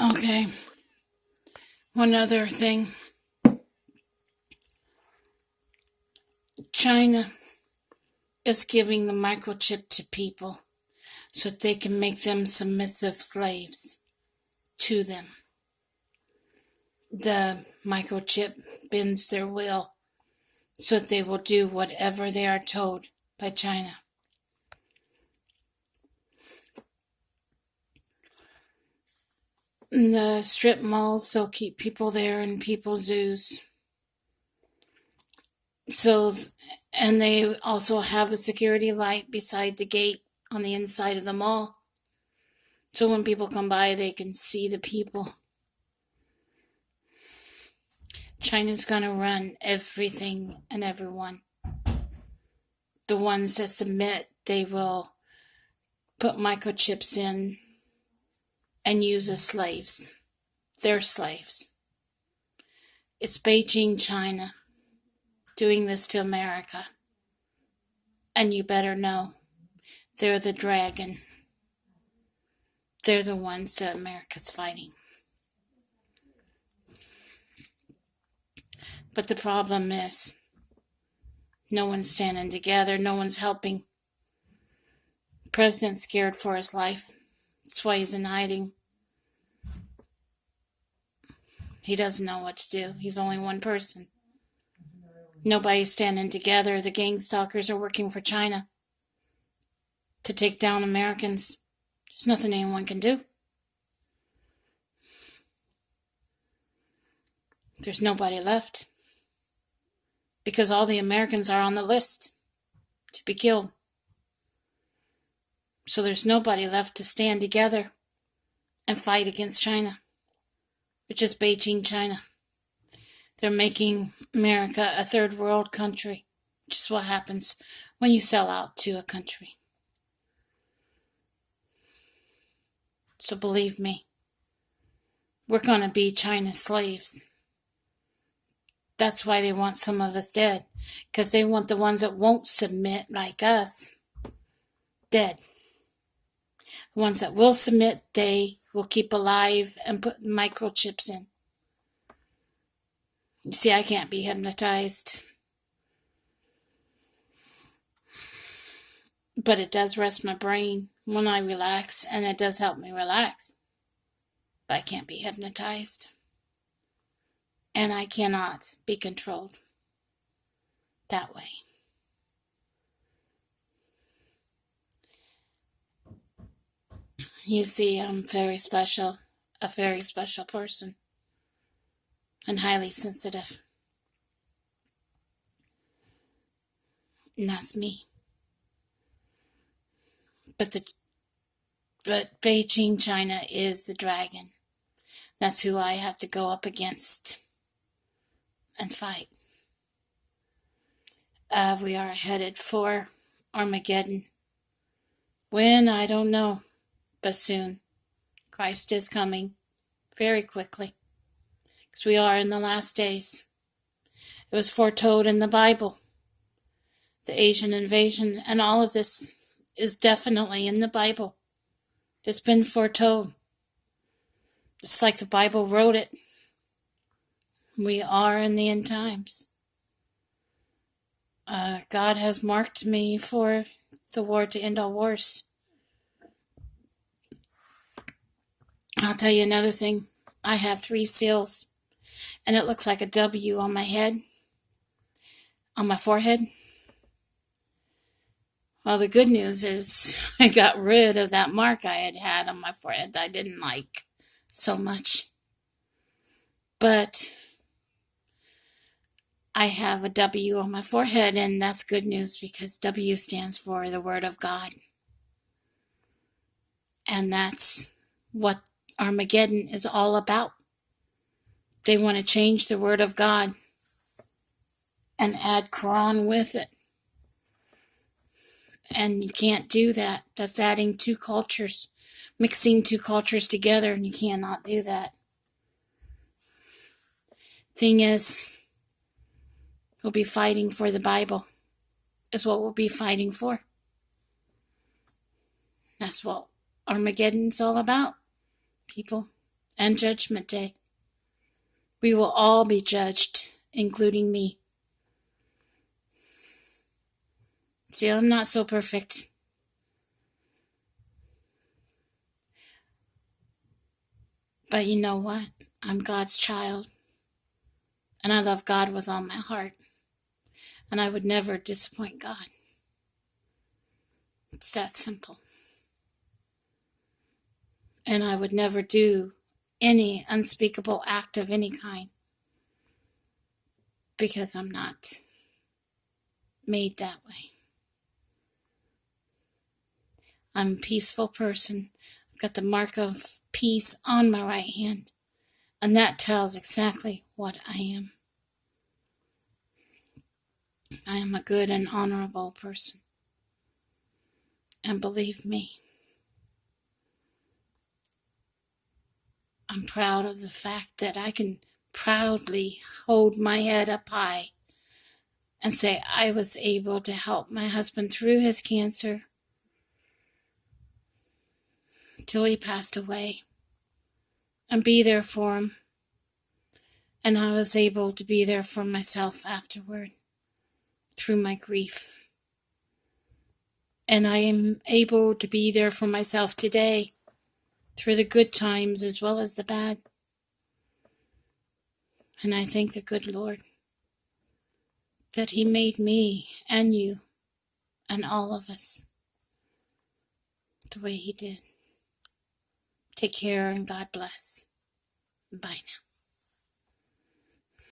Okay, one other thing. China is giving the microchip to people so that they can make them submissive slaves to them. The microchip bends their will so that they will do whatever they are told by China. In the strip malls, they'll keep people there in people zoos. And they also have a security light beside the gate on the inside of the mall. So when people come by, they can see the people. China's gonna run everything and everyone. The ones that submit, they will put microchips in and use as slaves. They're slaves. It's Beijing, China, doing this to America. And you better know, they're the dragon. They're the ones that America's fighting. But the problem is, no one's standing together. No one's helping. The president's scared for his life. That's why he's in hiding. He doesn't know what to do. He's only one person. Nobody's standing together. The gang stalkers are working for China to take down Americans. There's nothing anyone can do. There's nobody left. Because all the Americans are on the list to be killed. So there's nobody left to stand together and fight against China, which is Beijing, China. They're making America a third world country, which is what happens when you sell out to a country. So believe me, we're going to be China's slaves. That's why they want some of us dead, because they want the ones that won't submit like us dead. The ones that will submit, they will keep alive and put microchips in. You see, I can't be hypnotized. But it does rest my brain when I relax, and it does help me relax. But I can't be hypnotized. And I cannot be controlled that way. You see, I'm very special, a very special person, and highly sensitive. And that's me. But Beijing, China is the dragon. That's who I have to go up against and fight. We are headed for Armageddon. When, I don't know, but soon. Christ is coming very quickly, because we are in the last days. It was foretold in the Bible. The Asian invasion and all of this is definitely in the Bible. It's been foretold. It's like the Bible wrote it. We are in the end times. God has marked me for the war to end all wars. I'll tell you another thing. I have 3 seals, and it looks like a W on my head, on my forehead. Well, the good news is I got rid of that mark I had on my forehead that I didn't like so much. But I have a W on my forehead, and that's good news, because W stands for the Word of God. And that's what Armageddon is all about. They want to change the Word of God and add Quran with it. And you can't do that. That's adding 2 cultures, mixing 2 cultures together, and you cannot do that. Thing is, we'll be fighting for the Bible, is what we'll be fighting for. That's what Armageddon's all about, people. and Judgment Day. We will all be judged, including me. See, I'm not so perfect. But you know what? I'm God's child. And I love God with all my heart. And I would never disappoint God. It's that simple. And I would never do any unspeakable act of any kind. Because I'm not made that way. I'm a peaceful person. I've got the mark of peace on my right hand. And that tells exactly what I am. I am a good and honorable person. And believe me, I'm proud of the fact that I can proudly hold my head up high and say I was able to help my husband through his cancer till he passed away and be there for him. And I was able to be there for myself afterward through my grief. And I am able to be there for myself today through the good times as well as the bad. And I thank the good Lord that He made me and you and all of us the way He did. Take care and God bless. Bye now.